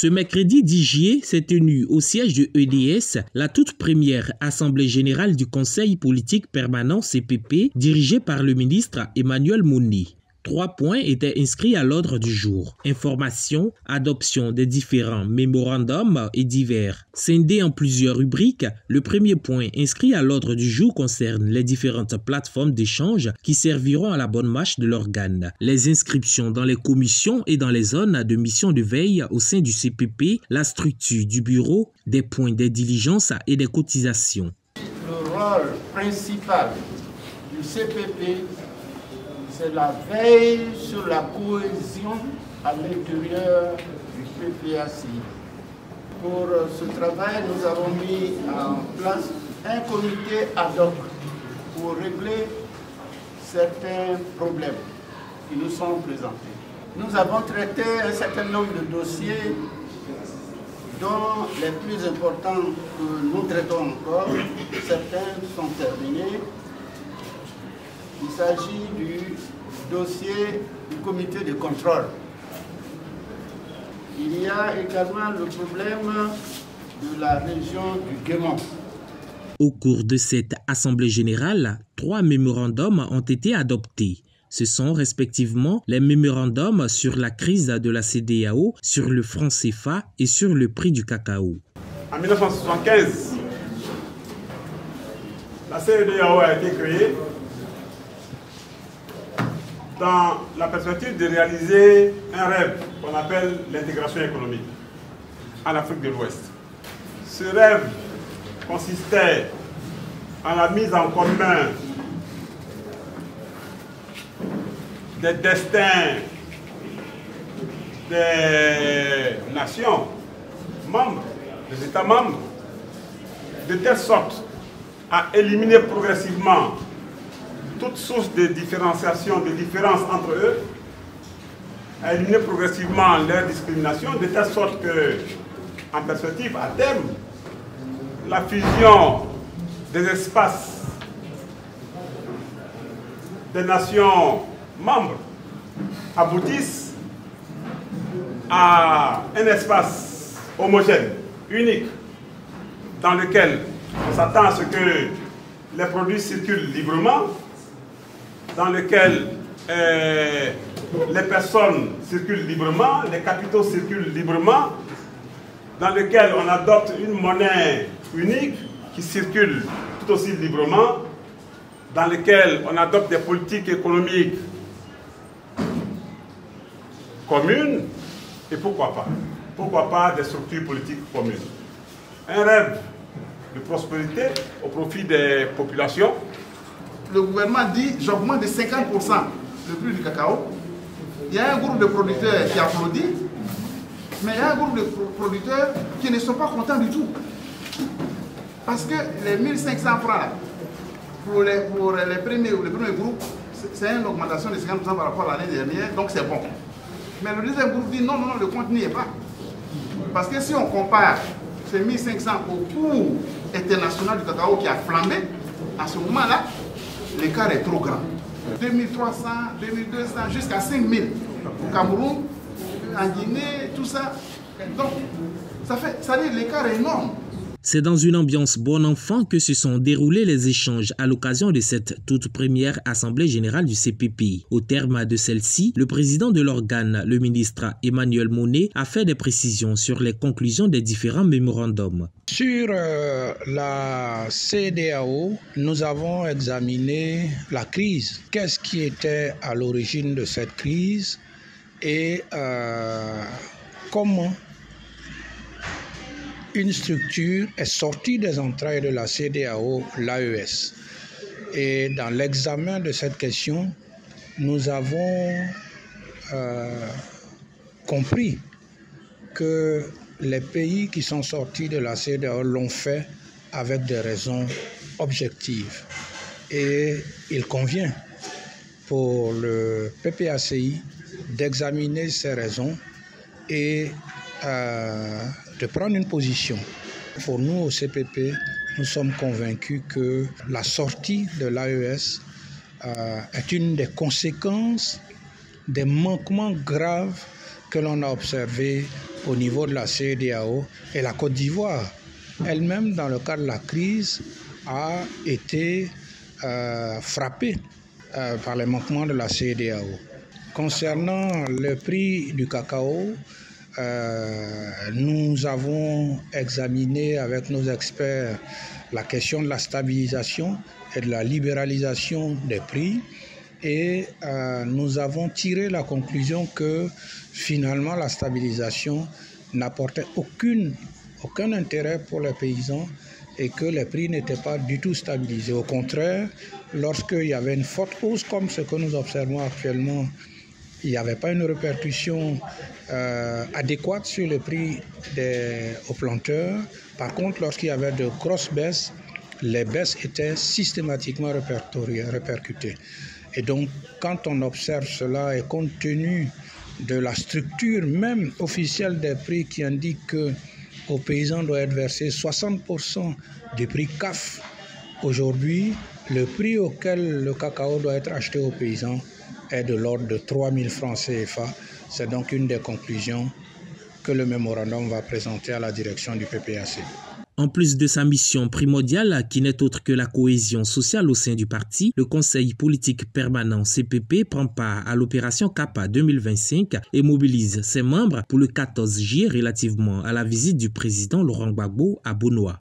Ce mercredi 10 juillet s'est tenue au siège de EDS la toute première Assemblée générale du Conseil politique permanent CPP dirigée par le ministre Emmanuel Mouni. 3 points étaient inscrits à l'ordre du jour. Information, adoption des différents mémorandums et divers. Scindés en plusieurs rubriques, le premier point inscrit à l'ordre du jour concerne les différentes plateformes d'échange qui serviront à la bonne marche de l'organe. Les inscriptions dans les commissions et dans les zones de mission de veille au sein du CPP, la structure du bureau, des points des diligences et des cotisations. Le rôle principal du CPP, c'est la veille sur la cohésion à l'intérieur du PPACI. Pour ce travail, nous avons mis en place un comité ad hoc pour régler certains problèmes qui nous sont présentés. Nous avons traité un certain nombre de dossiers dont les plus importants que nous traitons encore, certains sont terminés. Il s'agit du dossier du comité de contrôle. Il y a également le problème de la région du Guémon. Au cours de cette Assemblée générale, 3 mémorandums ont été adoptés. Ce sont respectivement les mémorandums sur la crise de la CEDEAO, sur le franc CFA et sur le prix du cacao. En 1975, la CEDEAO a été créée dans la perspective de réaliser un rêve qu'on appelle l'intégration économique en Afrique de l'Ouest. Ce rêve consistait en la mise en commun des destins des nations membres, des États membres, de telle sorte à éliminer progressivement toute source de différenciation, de différence entre eux, à éliminer progressivement leur discrimination, de telle sorte que, en perspective, à terme, la fusion des espaces des nations membres aboutisse à un espace homogène, unique, dans lequel on s'attend à ce que les produits circulent librement, dans lequel les personnes circulent librement, les capitaux circulent librement, dans lequel on adopte une monnaie unique qui circule tout aussi librement, dans lequel on adopte des politiques économiques communes, et pourquoi pas des structures politiques communes. Un rêve de prospérité au profit des populations. Le gouvernement dit j'augmente de 50% le prix du cacao. Il y a un groupe de producteurs qui applaudit, mais il y a un groupe de producteurs qui ne sont pas contents du tout. Parce que les 1500 francs là, pour les premiers groupes, c'est une augmentation de 50% par rapport à l'année dernière, donc c'est bon. Mais le deuxième groupe dit non, le compte n'y est pas. Parce que si on compare ces 1500 au cours international du cacao qui a flambé, à ce moment-là, l'écart est trop grand. 2300, 2200, jusqu'à 5000 au Cameroun, en Guinée, tout ça. Donc, ça dit l'écart est énorme. C'est dans une ambiance bon enfant que se sont déroulés les échanges à l'occasion de cette toute première Assemblée générale du CPP. Au terme de celle-ci, le président de l'organe, le ministre Emmanuel Mouni, a fait des précisions sur les conclusions des différents mémorandums. Sur la CEDEAO, nous avons examiné la crise. Qu'est-ce qui était à l'origine de cette crise et comment une structure est sortie des entrailles de la CEDEAO, l'AES. Et dans l'examen de cette question, nous avons compris que les pays qui sont sortis de la CEDEAO l'ont fait avec des raisons objectives. Et il convient pour le PPACI d'examiner ces raisons et de prendre une position. Pour nous au CPP, nous sommes convaincus que la sortie de l'AES est une des conséquences des manquements graves que l'on a observées au niveau de la CEDEAO et la Côte d'Ivoire elle-même, dans le cadre de la crise, a été frappée par les manquements de la CEDEAO. Concernant le prix du cacao, nous avons examiné avec nos experts la question de la stabilisation et de la libéralisation des prix et nous avons tiré la conclusion que finalement la stabilisation n'apportait aucun intérêt pour les paysans et que les prix n'étaient pas du tout stabilisés. Au contraire, lorsqu'il y avait une forte hausse comme ce que nous observons actuellement, il n'y avait pas une répercussion adéquate sur le prix aux planteurs. Par contre, lorsqu'il y avait de grosses baisses, les baisses étaient systématiquement répercutées. Et donc, quand on observe cela et compte tenu de la structure même officielle des prix qui indique qu'aux paysans doit être versé 60% du prix CAF, aujourd'hui, le prix auquel le cacao doit être acheté aux paysans est de l'ordre de 3 000 francs CFA. C'est donc une des conclusions que le mémorandum va présenter à la direction du PPAC. En plus de sa mission primordiale, qui n'est autre que la cohésion sociale au sein du parti, le Conseil politique permanent CPP prend part à l'opération CAPA 2025 et mobilise ses membres pour le 14 juillet relativement à la visite du président Laurent Gbagbo à Bonoa.